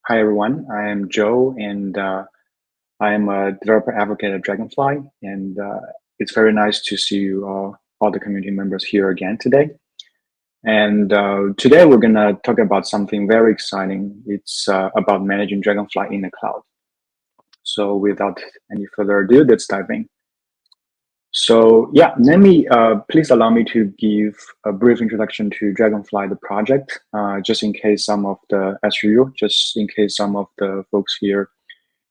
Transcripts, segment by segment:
Hi everyone, I am Joe, and I am a developer advocate at Dragonfly, and it's very nice to see you all the community members here again today. And today we're gonna talk about something very exciting. It's about managing Dragonfly in the cloud. So without any further ado, let's dive in. So yeah, let me please allow me to give a brief introduction to Dragonfly, the project, just in case some of the, as usual, just in case some of the folks here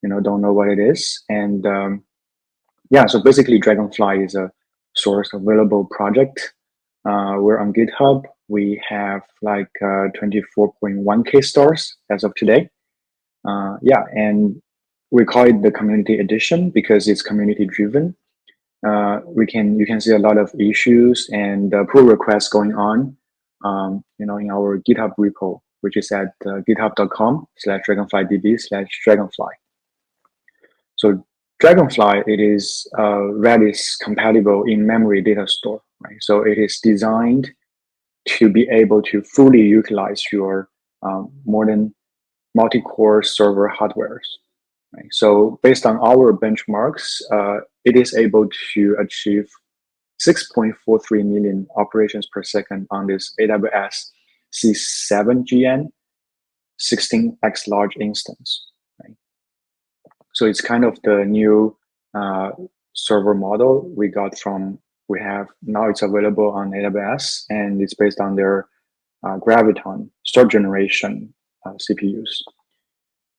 don't know what it is. And yeah, so basically Dragonfly is a source available project. We're on GitHub. We have like 24.1K stars as of today. Yeah, and we call it the community edition because it's community driven. You can see a lot of issues and pull requests going on, in our GitHub repo, which is at github.com/dragonflydb/dragonfly. So Dragonfly, it is Redis compatible in-memory data store, right? So it is designed to be able to fully utilize your modern multi-core server hardwares. Right? So based on our benchmarks, it is able to achieve 6.43 million operations per second on this AWS C7GN 16x large instance. Right? So it's kind of the new server model we have now. It's available on AWS, and it's based on their Graviton third generation CPUs.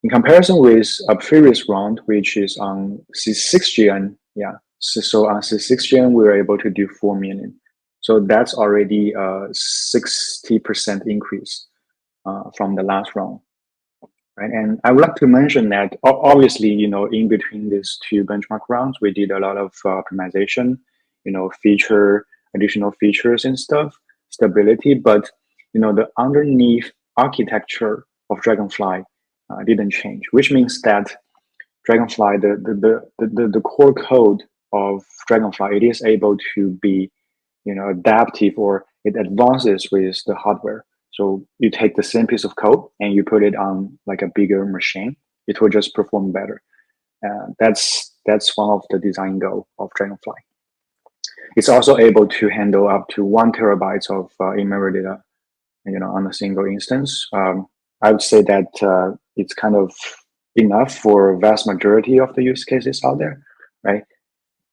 In comparison with a previous round, which is on C6GN, yeah. So on C6GN, we were able to do 4 million. So that's already a 60% increase from the last round. Right. And I would like to mention that obviously, in between these two benchmark rounds, we did a lot of optimization, additional features and stuff, stability, but, the underneath architecture of Dragonfly didn't change, which means that Dragonfly, the core code of Dragonfly, it is able to be, adaptive, or it advances with the hardware. So you take the same piece of code and you put it on like a bigger machine, it will just perform better. That's one of the design goal of Dragonfly. It's also able to handle up to 1 terabytes of in-memory data, on a single instance. I would say that it's kind of enough for a vast majority of the use cases out there, right?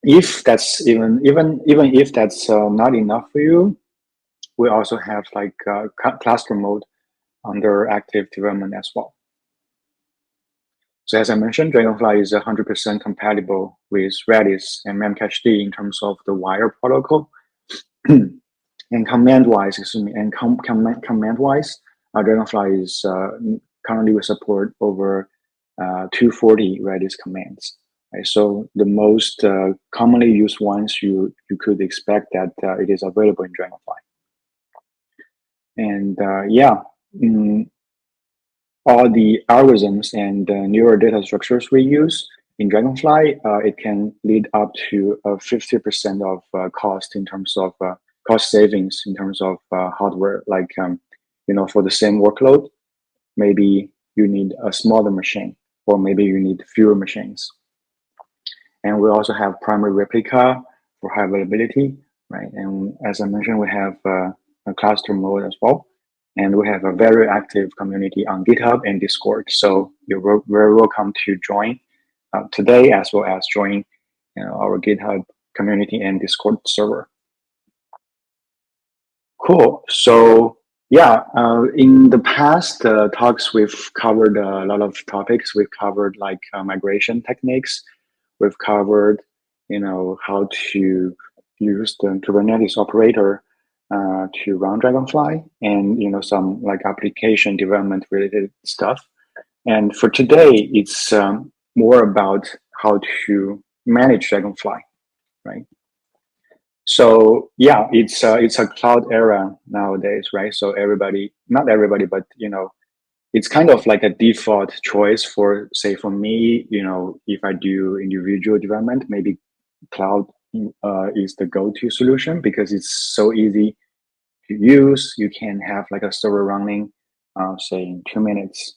If that's even if that's not enough for you, we also have like cluster mode under active development as well. So as I mentioned, Dragonfly is 100% compatible with Redis and Memcached in terms of the wire protocol. And command-wise, command-wise, Dragonfly is currently we support over 240 Redis commands. Right? So the most commonly used ones you could expect that it is available in Dragonfly. And all the algorithms and neural data structures we use in Dragonfly, it can lead up to 50% of cost in terms of cost savings in terms of hardware. Like, for the same workload, maybe you need a smaller machine, or maybe you need fewer machines. And we also have primary replica for high availability, right? And as I mentioned, we have a cluster mode as well. And we have a very active community on GitHub and Discord. So you're very welcome to join today, as well as join our GitHub community and Discord server. Cool. So yeah, in the past talks, we've covered a lot of topics. We've covered like migration techniques. We've covered, how to use the Kubernetes operator to run Dragonfly, and some like application development related stuff. And for today, it's more about how to manage Dragonfly, right? So yeah, it's a cloud era nowadays, right? So not everybody, but it's kind of like a default choice for, say, for me, if I do individual development, maybe cloud is the go-to solution because it's so easy to use. You can have like a server running, say in 2 minutes,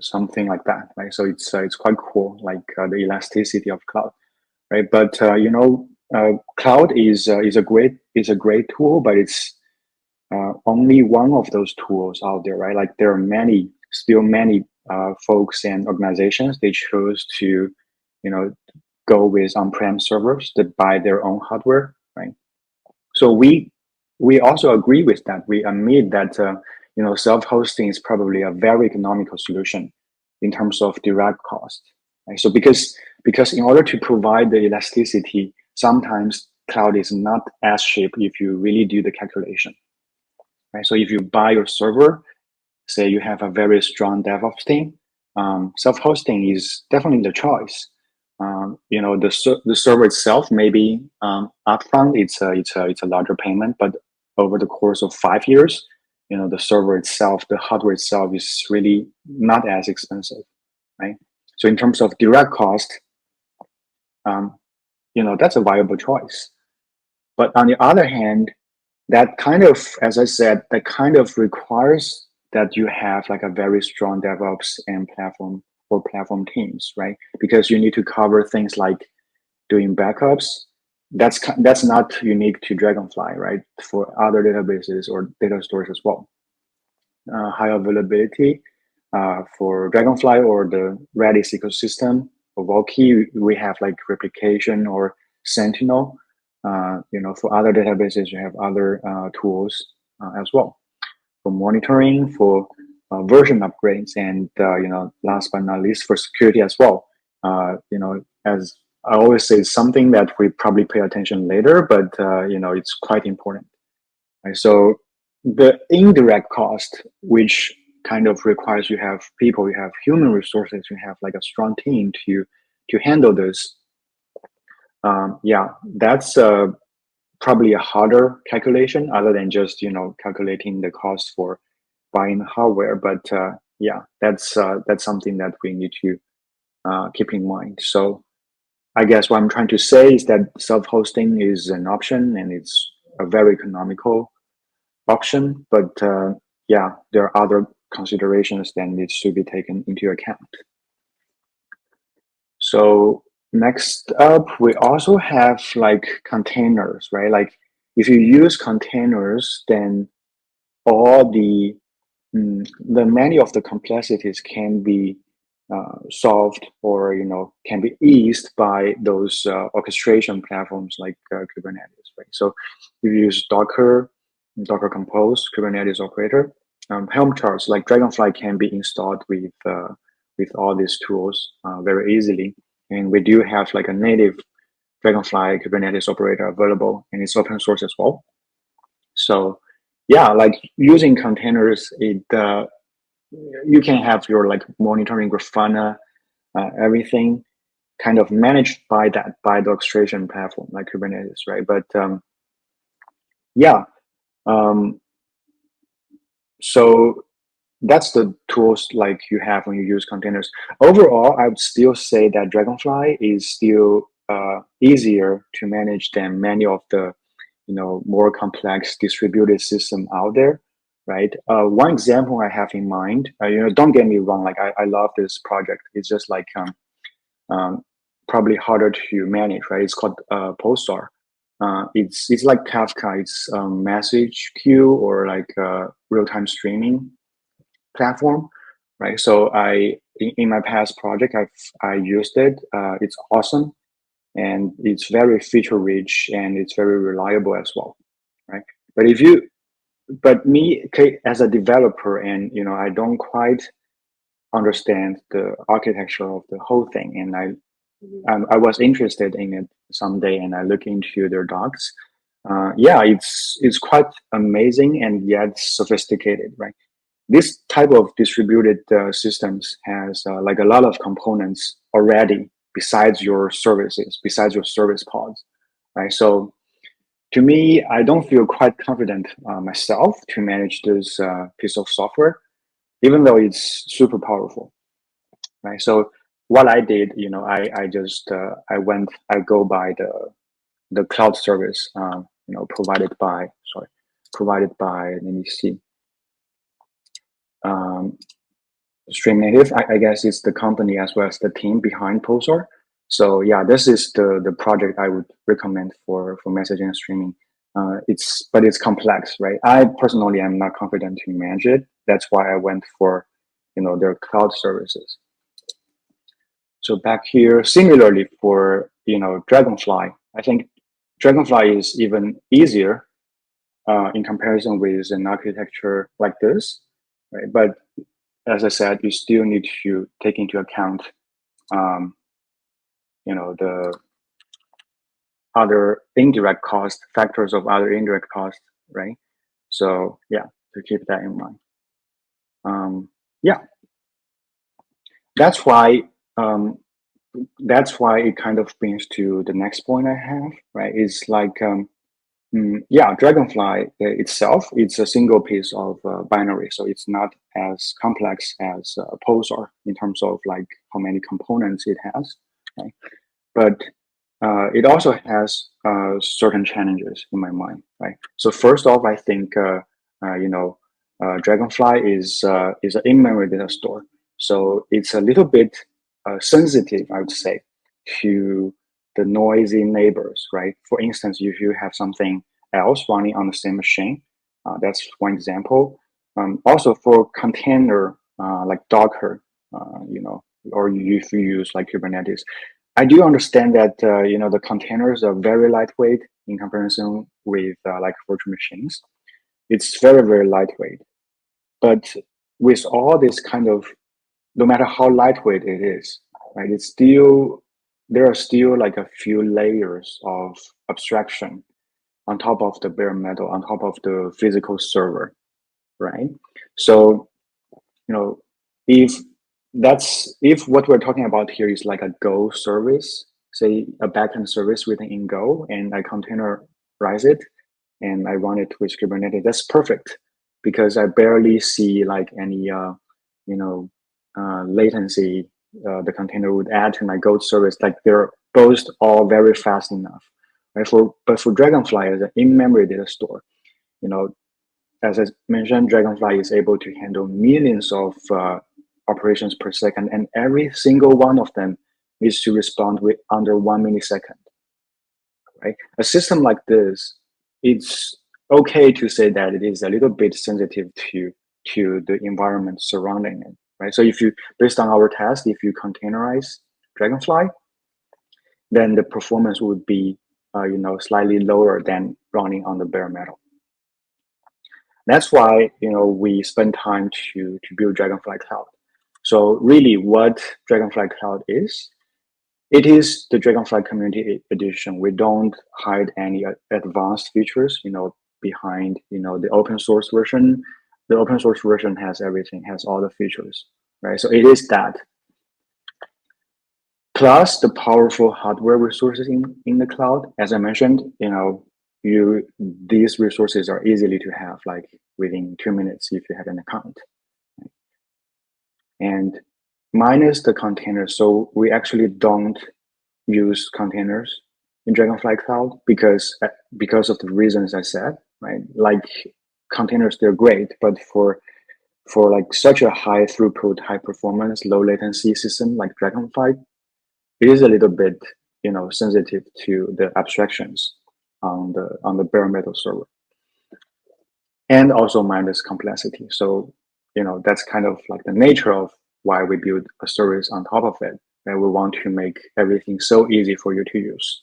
something like that, right? So it's quite cool, like the elasticity of cloud, right? But cloud is a great tool, but it's only one of those tools out there, right? Like there are still many folks and organizations, they chose to, go with on-prem servers that buy their own hardware, right? So we also agree with that. We admit that self-hosting is probably a very economical solution in terms of direct cost. Right? So because in order to provide the elasticity, sometimes cloud is not as cheap if you really do the calculation. Right? So if you buy your server, say you have a very strong DevOps team, self-hosting is definitely the choice. The server itself maybe upfront it's a larger payment, but over the course of 5 years, the server itself, the hardware itself is really not as expensive, right? So in terms of direct cost, that's a viable choice. But on the other hand, that kind of, as I said, that kind of requires that you have like a very strong DevOps and platform teams, right? Because you need to cover things like doing backups. That's not unique to Dragonfly, right? For other databases or data stores as well. High availability for Dragonfly or the Redis ecosystem. For Volkey, we have like replication or Sentinel. For other databases, you have other tools as well for monitoring, for version upgrades, and last but not least, for security as well. As I always say, something that we probably pay attention later, but it's quite important. Right? So the indirect cost, which kind of requires you have people, you have human resources, you have like a strong team to handle this. That's probably a harder calculation other than just calculating the cost for buying hardware. But that's something that we need to keep in mind. So I guess what I'm trying to say is that self-hosting is an option and it's a very economical option. But there are other considerations that needs to be taken into account. So next up, we also have like containers, right? Like if you use containers, then all the many of the complexities can be solved or can be eased by those orchestration platforms like Kubernetes, right? So if you use Docker Compose, Kubernetes operator, Helm charts like Dragonfly can be installed with all these tools very easily. And we do have like a native Dragonfly Kubernetes operator available, and it's open source as well. So like using containers, you can have your like monitoring Grafana, everything kind of managed by the orchestration platform like Kubernetes, right? But so that's the tools like you have when you use containers. Overall, I would still say that Dragonfly is still easier to manage than many of the more complex distributed system out there, right? One example I have in mind, don't get me wrong, like I love this project. It's just like probably harder to manage, right? It's called Pulsar. It's like Kafka. It's message queue or like real-time streaming platform, right? So in my past project, I used it. It's awesome, and it's very feature rich, and it's very reliable as well, right? But me as a developer, and I don't quite understand the architecture of the whole thing, and I was interested in it someday, and I look into their docs. It's quite amazing and yet sophisticated, right? This type of distributed systems has like a lot of components already besides your services, besides your service pods, right? So to me, I don't feel quite confident myself to manage this piece of software, even though it's super powerful, right? So what I did, I go by the cloud service, provided by, let me see. Stream Native, I guess it's the company as well as the team behind Pulsar. So yeah, this is the project I would recommend for messaging and streaming. But it's complex, right? I personally am not confident to manage it. That's why I went for, their cloud services. So back here, similarly for Dragonfly, I think Dragonfly is even easier in comparison with an architecture like this, right? But as I said, you still need to take into account, the other indirect cost factors of other indirect costs, right? So yeah, to keep that in mind. Yeah, that's why it kind of brings to the next point I have, right? It's like yeah, Dragonfly itself, it's a single piece of binary, so it's not as complex as Pulsar in terms of like how many components it has, right? But it also has certain challenges in my mind, right? So first off, I think Dragonfly is an in-memory data store, so it's a little bit sensitive, I would say, to the noisy neighbors, right? For instance, if you have something else running on the same machine, that's one example. Also for container like Docker, or if you use like Kubernetes, I do understand that the containers are very lightweight in comparison with like virtual machines. It's very, very lightweight. But with all this kind of, no matter how lightweight it is, right, there are still like a few layers of abstraction on top of the bare metal, on top of the physical server, right? So, if if what we're talking about here is like a Go service, say a backend service written in Go, and I containerize it and I run it with Kubernetes, that's perfect because I barely see like any latency the container would add to my Go service. Like they're both all very fast enough, right? But for Dragonfly as an in-memory data store, you know, as I mentioned, Dragonfly is able to handle millions of operations per second, and every single one of them needs to respond with under 1 millisecond. Right? A system like this, it's okay to say that it is a little bit sensitive to the environment surrounding it. Right? So if you, based on our test, if you containerize Dragonfly, then the performance would be slightly lower than running on the bare metal. That's why we spend time to build Dragonfly Cloud. So really, what Dragonfly Cloud is, it is the Dragonfly Community Edition. We don't hide any advanced features, behind the open source version. The open source version has everything, has all the features, right? So it is that. Plus the powerful hardware resources in the cloud. As I mentioned, these resources are easily to have, like within 2 minutes if you have an account. And minus the containers, so we actually don't use containers in Dragonfly Cloud because of the reasons I said, right? Like containers, they're great, but for like such a high throughput, high performance, low latency system like Dragonfly, it is a little bit sensitive to the abstractions on the bare metal server, and also minus complexity. So that's kind of like the nature of why we build a service on top of it, and we want to make everything so easy for you to use.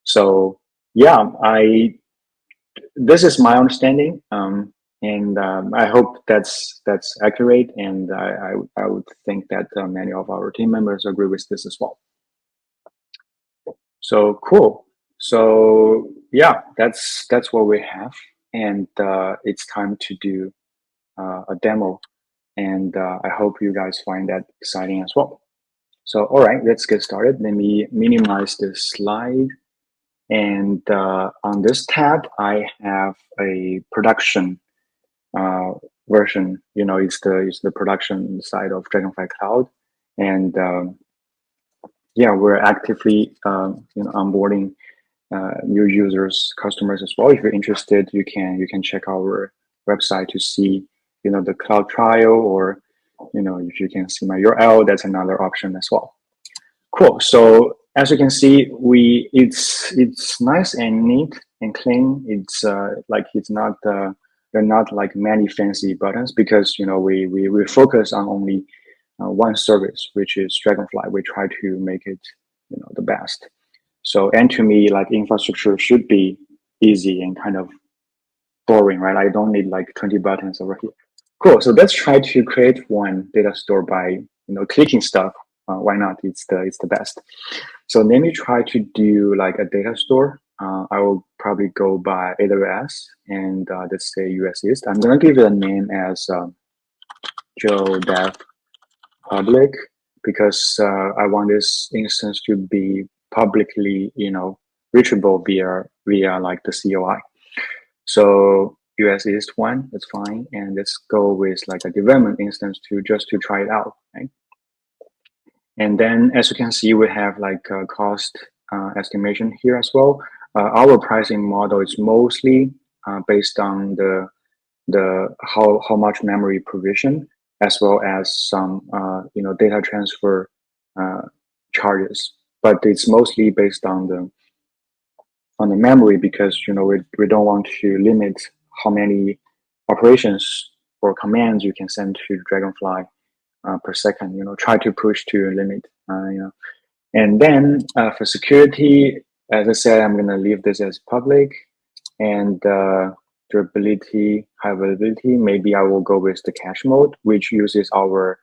So yeah, this is my understanding, and I hope that's accurate, and I would think that many of our team members agree with this as well. So cool. So yeah, that's what we have, and it's time to do a demo, and I hope you guys find that exciting as well. So all right, let's get started. Let me minimize this slide, and on this tab, I have a production version. It's the production side of Dragonfly Cloud, and yeah, we're actively onboarding new users, customers as well. If you're interested, you can check our website to see the cloud trial, or if you can see my URL, that's another option as well. Cool. So as you can see, it's nice and neat and clean. It's like it's not they're not like many fancy buttons, because we focus on only one service, which is Dragonfly. We try to make it the best. So, and to me, like, infrastructure should be easy and kind of boring, right? I don't need like 20 buttons over here. Cool. So let's try to create one data store by clicking stuff. Why not? It's the best. So let me try to do like a data store. I will probably go by AWS, and let's say US East. I'm gonna give it a name as Joe Dev Public, because I want this instance to be publicly reachable via like the COI. So US East one, that's fine. And let's go with like a development instance to try it out, right? And then as you can see, we have like a cost estimation here as well. Our pricing model is mostly based on the how much memory provision, as well as some data transfer charges. But it's mostly based on the memory, because we don't want to limit how many operations or commands you can send to Dragonfly per second. Try to push to a limit. And then for security, as I said, I'm gonna leave this as public. And durability, high availability, maybe I will go with the cache mode, which uses our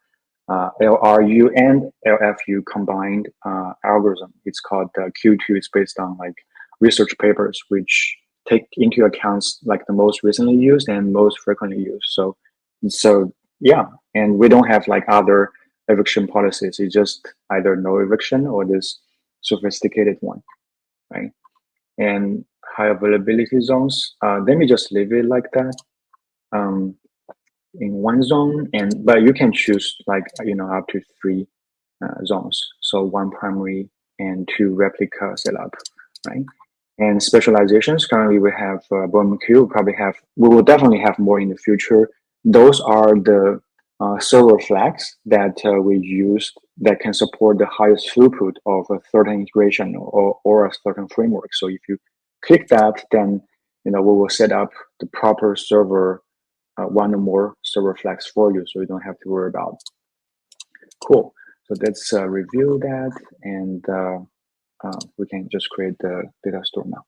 LRU and LFU combined algorithm. It's called Q2. It's based on like research papers, which take into account like the most recently used and most frequently used. So yeah, and we don't have like other eviction policies. It's just either no eviction or this sophisticated one, right? And high availability zones, let me just leave it like that. In one zone, but you can choose like up to 3 zones. So 1 primary and 2 replica setup, right? And specializations, currently we have BOEM-Q. We will definitely have more in the future. Those are the server flags that we use that can support the highest throughput of a certain integration or a certain framework. So if you click that, then we will set up the proper server, one or more server flags for you, so you don't have to worry about. Cool. So let's review that, and we can just create the data store now.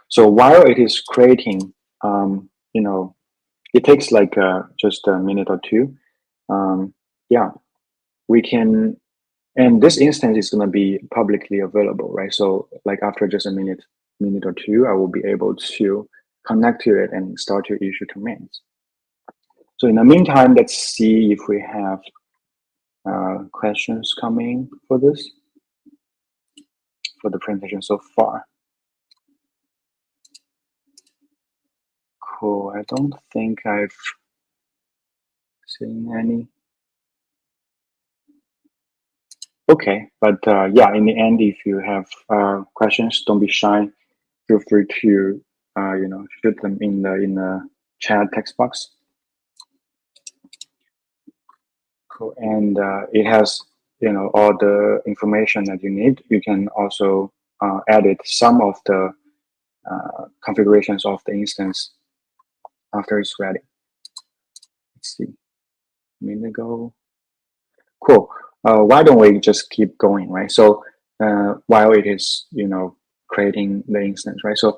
So while it is creating, it takes like just a minute or two. Yeah, we can, and this instance is going to be publicly available, right? So like after just a minute or two, I will be able to connect to it and start to issue commands. So in the meantime, let's see if we have questions coming for this, for the presentation so far. Cool. I don't think I've seen any. Okay, but yeah, in the end, if you have questions, don't be shy. Feel free to shoot them in the chat text box. Cool. And it has all the information that you need. You can also edit some of the configurations of the instance after it's ready. Let's see, a minute ago. Cool. Why don't we just keep going, right? So while it is creating the instance, right? So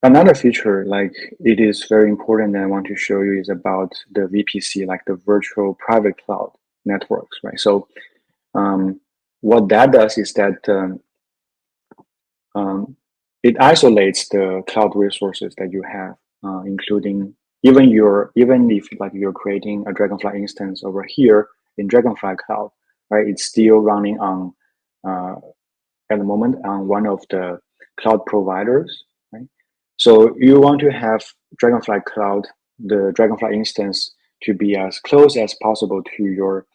another feature, like, it is very important that I want to show you, is about the VPC, like the virtual private cloud networks, right? So what that does is that it isolates the cloud resources that you have, including even if like you're creating a Dragonfly instance over here in Dragonfly Cloud, right? It's still running on at the moment on one of the cloud providers, right? So you want to have Dragonfly Cloud, the Dragonfly instance, to be as close as possible to your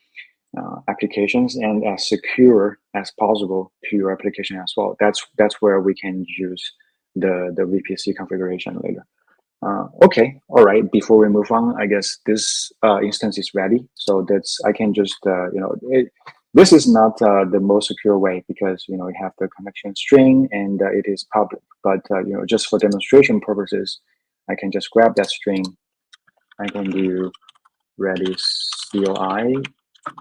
applications and as secure as possible to your application as well. That's where we can use the VPC configuration later. Okay, all right. Before we move on, I guess this instance is ready. So that's I can just this is not the most secure way because we have the connection string and it is public. But just for demonstration purposes, I can just grab that string. I can do Redis CLI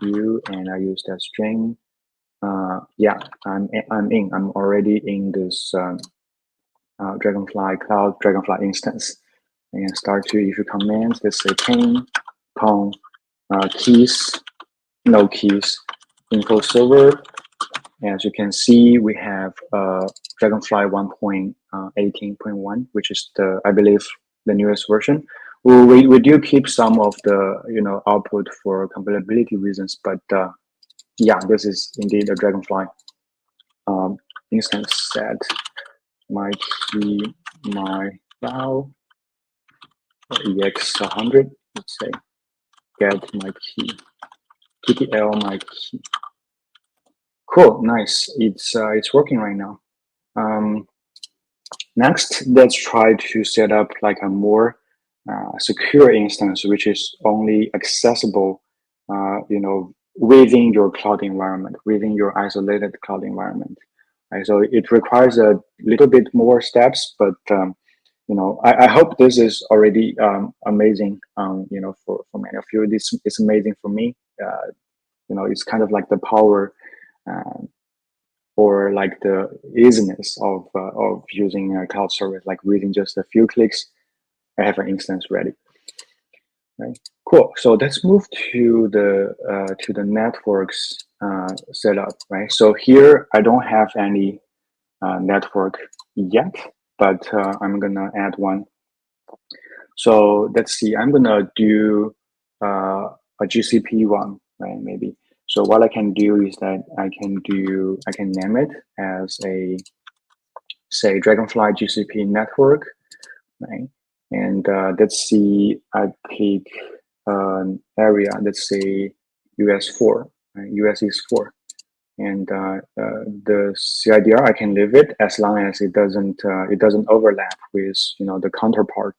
u and I use that string. Yeah, I'm already in this Dragonfly Cloud Dragonfly instance. And start to issue commands. Let's say pong keys, no keys, info server. As you can see, we have Dragonfly 1.18.1, which is I believe the newest version. We do keep some of the output for compatibility reasons, but yeah, this is indeed a Dragonfly instance set. My key, my file, ex100. Let's say get my key, ttl my key. Cool, nice. It's working right now. Next, let's try to set up like a more secure instance, which is only accessible, within your cloud environment, within your isolated cloud environment. Right? So it requires a little bit more steps, but I hope this is already amazing. For many of you, this is amazing for me. It's kind of like the power. Or like the easiness of using a cloud service, like within just a few clicks, I have an instance ready. Right. Cool. So let's move to the networks setup. Right. So here I don't have any network yet, but I'm gonna add one. So let's see. I'm gonna do a GCP one, right? Maybe. So what I can do is that I can name it as a, say, Dragonfly GCP network, right? And let's see, I pick an area, let's say US4, right? US is 4. And the CIDR, I can leave it as long as it doesn't overlap with the counterpart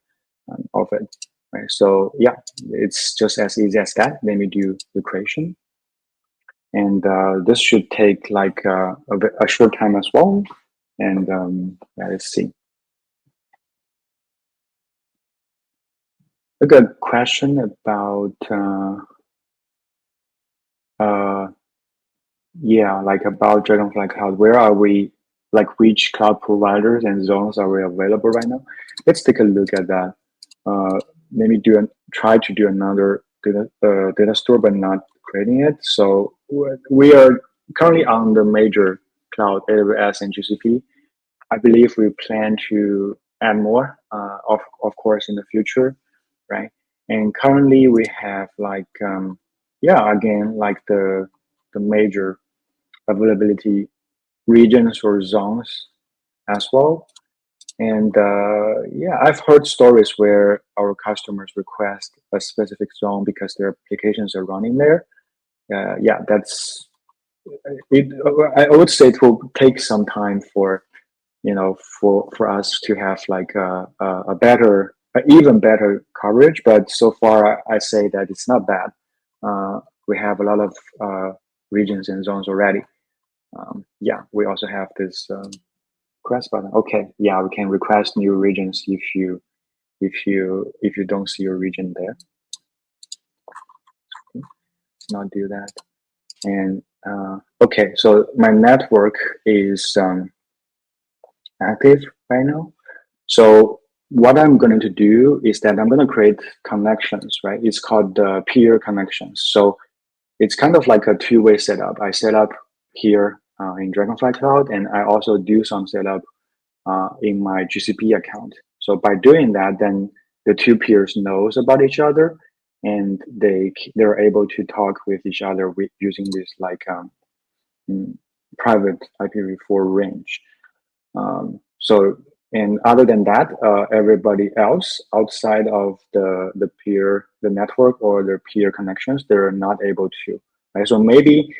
of it, right? So yeah, it's just as easy as that. Let me do the creation. And this should take like a short time as well. And yeah, let's see. A good question about yeah, like about Dragonfly Cloud. Where are we? Like which cloud providers and zones are we available right now? Let's take a look at that. Maybe try to do another data store, but not creating it. So we are currently on the major cloud, AWS and GCP. I believe we plan to add more, of course, in the future, right? And currently we have like, yeah, again, like the major availability regions or zones as well. And yeah, I've heard stories where our customers request a specific zone because their applications are running there. Yeah, that's it. I would say it will take some time for for us to have like a better, even better coverage. But so far, I say that it's not bad. We have a lot of regions and zones already. Yeah, we also have this request button. Okay, yeah, we can request new regions if you don't see your region there. Okay, let's not do that. And okay, so my network is active right now. So what I'm going to do is that I'm going to create connections, right? It's called peer connections. So it's kind of like a two-way setup. I set up here in Dragonfly Cloud, and I also do some setup in my GCP account. So by doing that, then the two peers knows about each other, and they're able to talk with each other using this like private IPv4 range. So, and other than that, everybody else outside of the network or the peer connections, they're not able to. Right? So maybe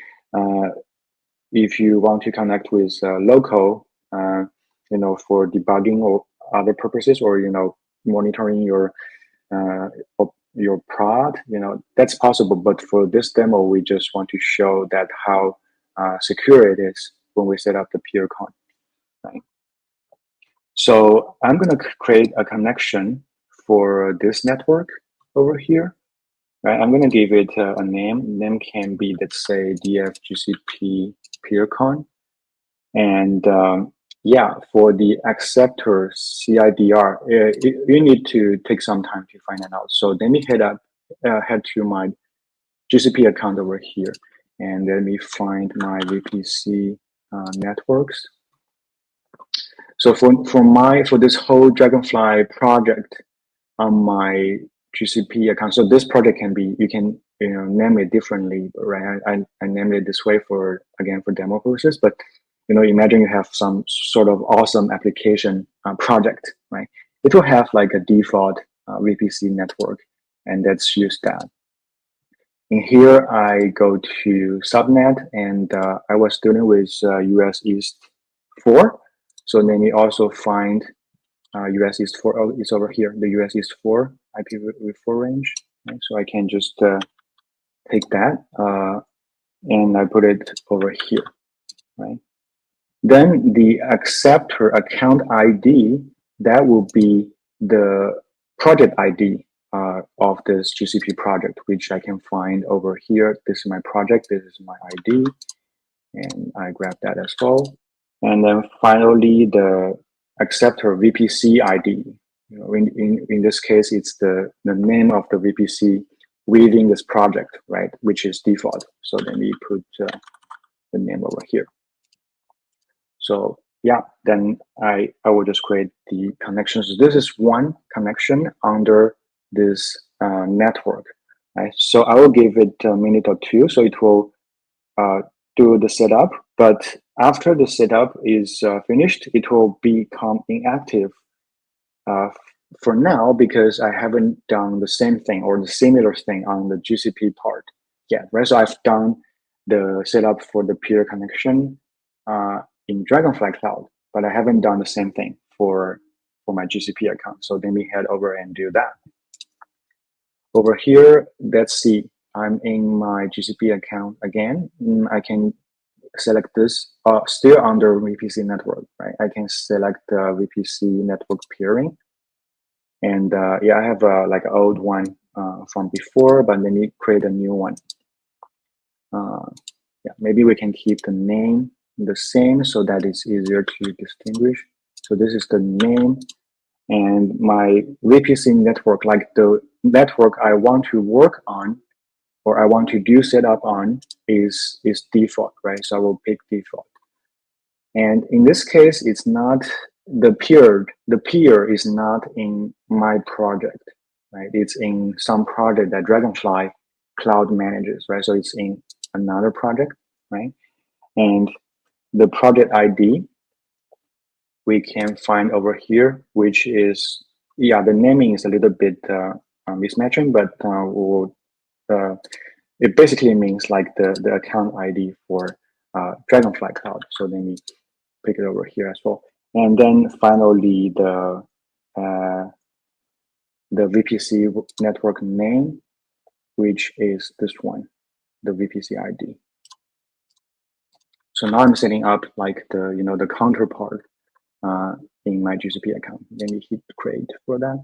if you want to connect with local, for debugging or other purposes, or monitoring your prod, that's possible. But for this demo, we just want to show that how secure it is when we set up the PeerCon, right? So I'm going to create a connection for this network over here. Right, I'm going to give it a name. Name can be, let's say, DFGCP PeerCon. And yeah, for the acceptor CIDR, you need to take some time to find it out. So let me head to my GCP account over here, and let me find my VPC networks. So for this whole Dragonfly project on my GCP account, so this project can be, you can name it differently, right? I named it this way for demo purposes, but imagine you have some sort of awesome application project, right? It will have like a default VPC network, and let's use that. In here, I go to subnet, and I was dealing with US East 4. So let me also find US East 4. Oh, it's over here, the US East 4 IPv4 range. Right? So I can just take that and I put it over here, right? Then the acceptor account ID, that will be the project ID of this GCP project, which I can find over here. This is my project, this is my ID, and I grab that as well. And then finally, the acceptor VPC ID. In this case, it's the name of the VPC within this project, right, which is default. So let me put the name over here. So yeah, then I will just create the connections. This is one connection under this network, right? So I will give it a minute or two, so it will do the setup. But after the setup is finished, it will become inactive for now, because I haven't done the same thing or the similar thing on the GCP part yet, right? So I've done the setup for the peer connection in Dragonfly Cloud, but I haven't done the same thing for my GCP account. So let me head over and do that. Over here, let's see, I'm in my GCP account again. I can select this, still under VPC network, right? I can select VPC network peering. And yeah, I have like an old one from before, but let me create a new one. Yeah, maybe we can keep the name the same so that it's easier to distinguish. So this is the name, and my VPC network, like the network I want to work on or I want to do setup on, is default, right? So I will pick default. And in this case, it's not the peer is not in my project, right? It's in some project that Dragonfly Cloud manages, right? So it's in another project, right? And the project ID we can find over here, which is, yeah, the naming is a little bit mismatching, but it basically means like the account ID for Dragonfly Cloud. So let me pick it over here as well. And then finally, the VPC network name, which is this one, the VPC ID. So now I'm setting up like the counterpart in my GCP account. Let me hit create for that.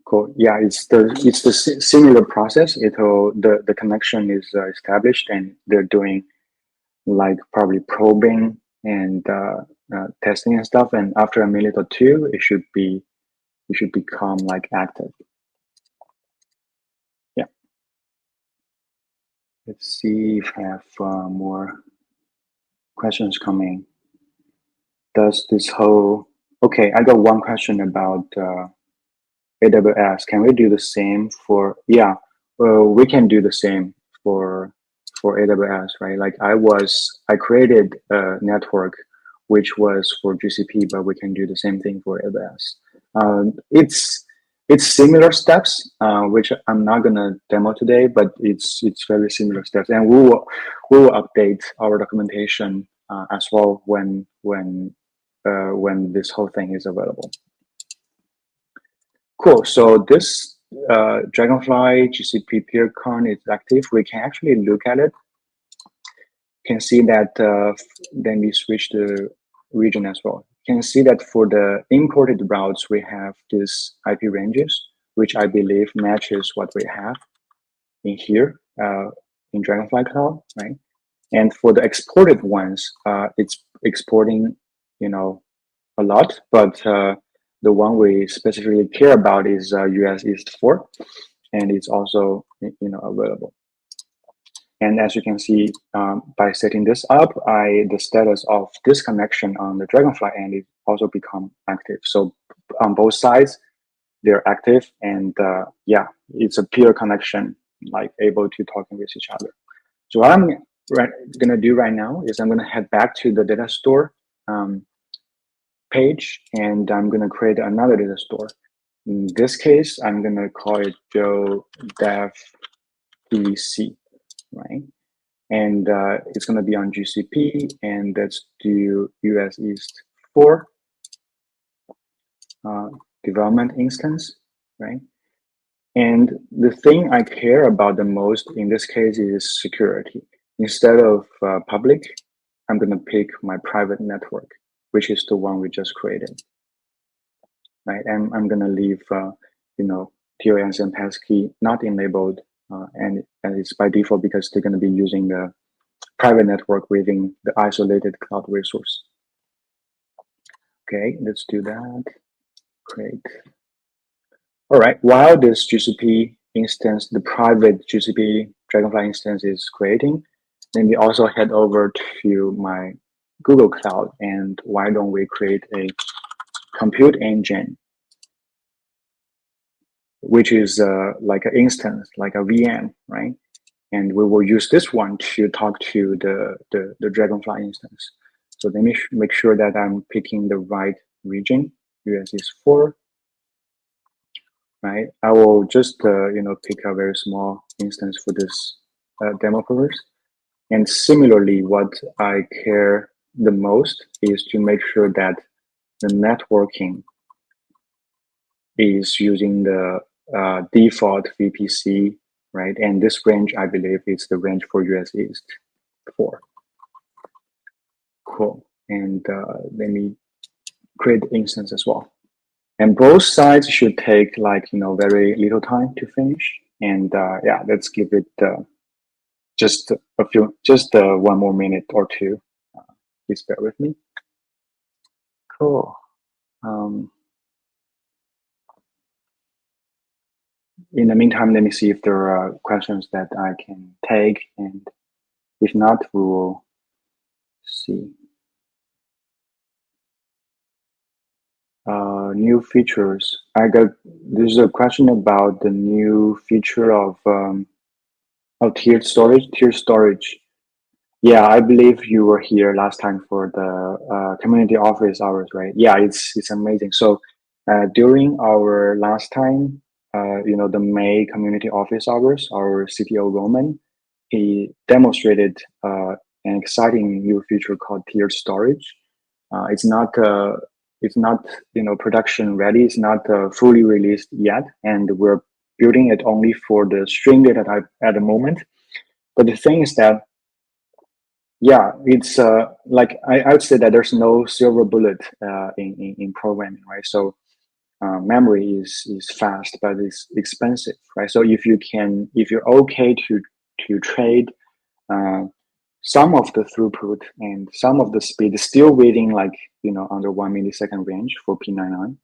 Cool. Yeah, it's the similar process. The connection is established, and they're doing like probably probing and testing and stuff. And after a minute or two, it should become like active. Yeah. Let's see if I have more questions coming. Does this whole, okay, I got one question about AWS. Can we do the same for, yeah, we can do the same for AWS, right? Like I created a network which was for GCP, but we can do the same thing for AWS. It's similar steps, which I'm not gonna demo today, but it's very similar steps, and we will update our documentation as well when this whole thing is available. Cool. So this Dragonfly GCP peer current is active. We can actually look at it. You can see that then we switch the region as well. You can see that for the imported routes, we have these IP ranges, which I believe matches what we have in here in Dragonfly Cloud, right? And for the exported ones, it's exporting, a lot, but the one we specifically care about is US East 4, and it's also, available. And as you can see, by setting this up, the status of this connection on the Dragonfly end is also become active. So on both sides, they're active, and yeah, it's a peer connection, like able to talking with each other. So what I'm gonna do right now is I'm gonna head back to the data store page, and I'm gonna create another data store. In this case, I'm gonna call it Joe Dev DC, right? And it's gonna be on GCP, and let's do US East 4 development instance, right? And the thing I care about the most in this case is security. Instead of public, I'm gonna pick my private network, which is the one we just created, right? And I'm gonna leave, TLS and passkey not enabled, and it's by default because they're gonna be using the private network within the isolated cloud resource. Okay, let's do that. Great. All right, while this GCP instance, the private GCP Dragonfly instance is creating, then we also head over to my Google Cloud, and why don't we create a compute engine, which is like an instance, like a VM, right? And we will use this one to talk to the Dragonfly instance. So let me make sure that I'm picking the right region, US East 4, right? I will just, pick a very small instance for this demo purpose. And similarly, what I care the most is to make sure that the networking is using the default VPC, right? And this range, I believe, is the range for US East 4. Cool. And let me create the instance as well. And both sides should take very little time to finish. And yeah, let's give it just one more minute or two. Please bear with me. Cool. In the meantime, let me see if there are questions that I can take, and if not, we will see. New features. There's a question about the new feature of tiered storage. Tiered storage. Yeah, I believe you were here last time for the community office hours, right? Yeah, it's amazing. So during our last time, the May community office hours, our CTO Roman, he demonstrated an exciting new feature called tiered storage. It's not production ready. It's not fully released yet, and we're building it only for the string data type at the moment. But the thing is that, yeah, it's like I would say that there's no silver bullet in programming, right? So memory is fast, but it's expensive, right? So if you're okay to trade some of the throughput and some of the speed, still within under 1 millisecond range for P99.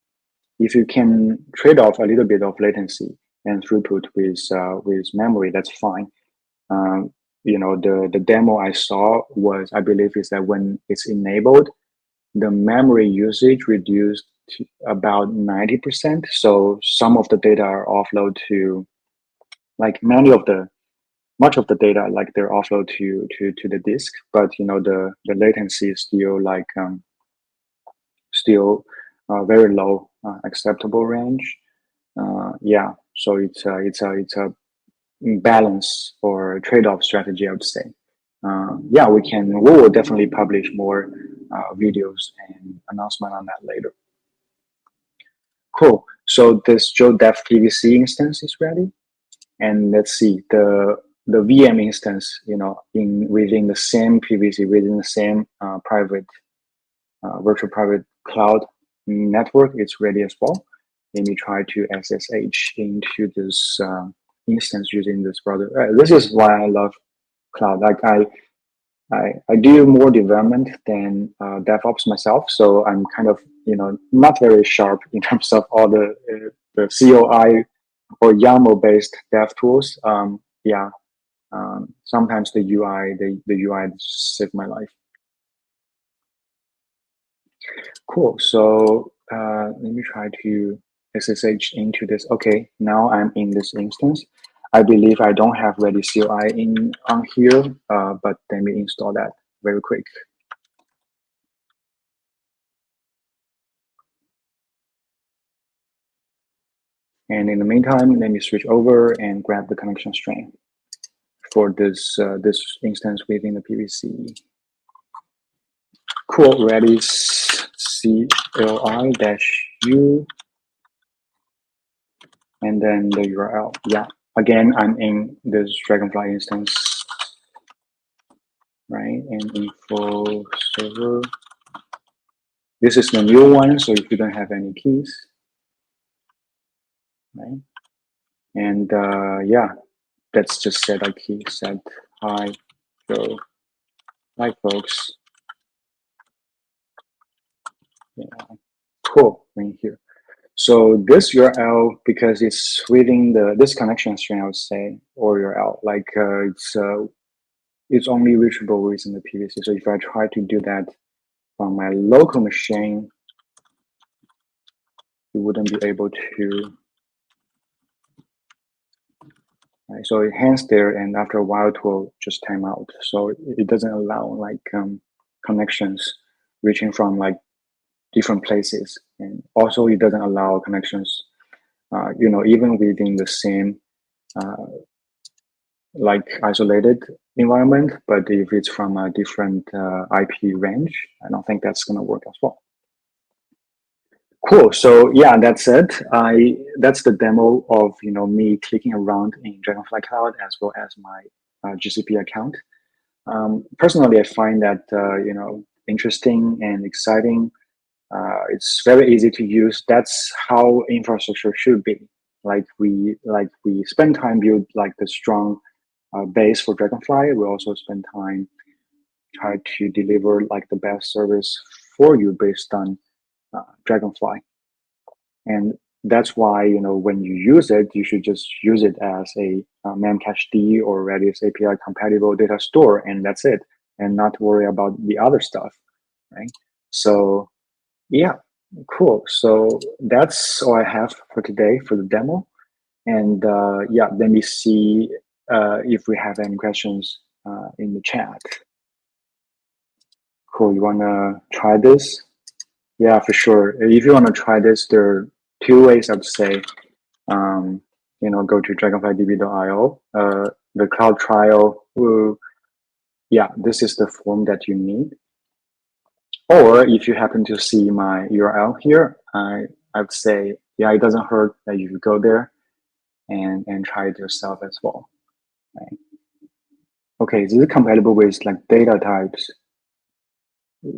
If you can trade off a little bit of latency and throughput with memory, that's fine. The demo I saw was, I believe, is that when it's enabled, the memory usage reduced to about 90%. So some of the data are offload to, much of the data, they're offload to the disk, but the latency is still very low, acceptable range. Yeah, so it's a balance or trade-off strategy, I would say. yeah, we will definitely publish more videos and announcement on that later. Cool. So this JoDev PVC instance is ready, and let's see the VM instance. In within the same PVC, within the same private virtual private cloud network, it's ready as well. Let me try to SSH into this instance using this browser. This is why I love cloud. Like I do more development than DevOps myself, so I'm kind of not very sharp in terms of all the COI or YAML based dev tools. Yeah, sometimes the UI saved my life. Cool. So let me try to SSH into this. Okay, now I'm in this instance. I believe I don't have ready CLI on here, but let me install that very quick. And in the meantime, let me switch over and grab the connection string for this instance within the PVC. Cool. Redis CLI-U, and then the URL. Yeah. Again, I'm in this Dragonfly instance, right? And info server. This is the new one, so if you don't have any keys, right? And yeah, let's just set a key. Set hi, go. Hi, folks. Yeah, cool. Right here. So this URL, because it's within this connection string, I would say, or URL, like it's only reachable within the PVC. So if I try to do that on my local machine, you wouldn't be able to. Right? So it hangs there, and after a while, it will just time out. So it doesn't allow like connections reaching from like different places, and also it doesn't allow connections, even within the same like isolated environment. But if it's from a different IP range, I don't think that's going to work as well. Cool. So yeah, that's it. That's the demo of me clicking around in Dragonfly Cloud as well as my GCP account. Personally, I find that interesting and exciting. It's very easy to use. That's how infrastructure should be. Like we spend time build like the strong base for Dragonfly. We also spend time try to deliver like the best service for you based on Dragonfly. And that's why when you use it, you should just use it as a memcached or Redis API compatible data store, and that's it, and not worry about the other stuff, right? So yeah, cool. So that's all I have for today for the demo. And yeah, let me see if we have any questions in the chat. Cool. You want to try this? Yeah, for sure. If you want to try this, there are two ways I would say. Go to dragonflydb.io. The cloud trial, yeah, this is the form that you need. Or if you happen to see my URL here, I would say, yeah, it doesn't hurt that you go there and try it yourself as well. Right? Okay, this is compatible with like data types.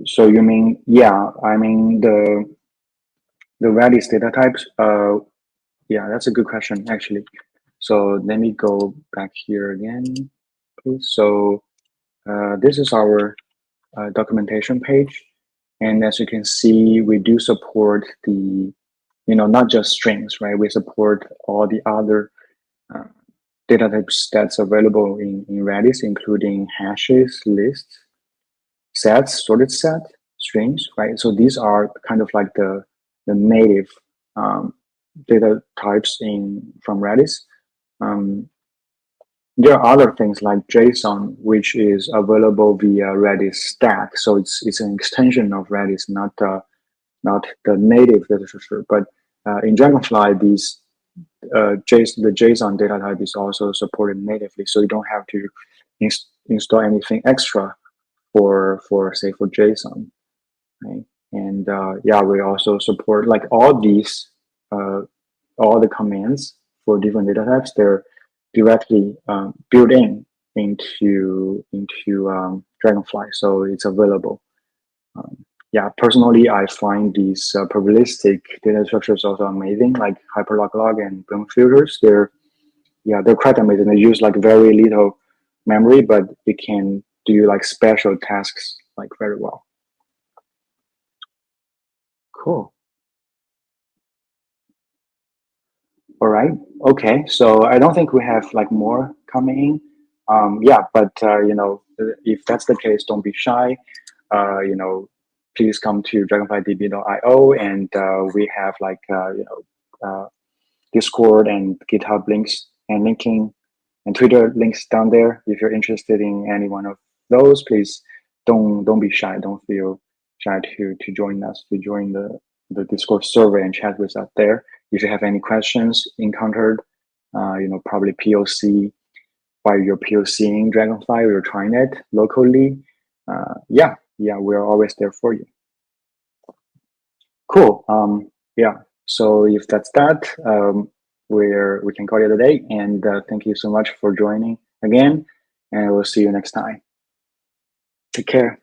So you mean, yeah, I mean the Redis data types. Yeah, that's a good question actually. So let me go back here again, please. So this is our documentation page. And as you can see, we do support the, not just strings, right? We support all the other data types that's available in Redis, including hashes, lists, sets, sorted set, strings, right? So these are kind of like the native data types from Redis. There are other things like JSON, which is available via Redis stack. So it's an extension of Redis, not the native data structure. But in Dragonfly, the JSON data type is also supported natively. So you don't have to install anything extra for say for JSON, right? And yeah, we also support like uh, all the commands for different data types. They're directly built into Dragonfly, so it's available. Yeah, personally, I find these probabilistic data structures also amazing, like hyperlog and Bloom filters. They're quite amazing. They use like very little memory, but it can do like special tasks like very well. Cool. All right. Okay. So I don't think we have like more coming in. Yeah, but if that's the case, don't be shy. You know, please come to dragonflydb.io, and we have like Discord and GitHub links and linking and Twitter links down there. If you're interested in any one of those, please don't be shy. Don't feel shy to join us, to join the Discord server and chat with us there. If you have any questions encountered, probably POC while you're POCing Dragonfly or you're trying it locally, yeah, we're always there for you. Cool. Yeah. So if that's that, we can call it a day. And thank you so much for joining again. And we'll see you next time. Take care.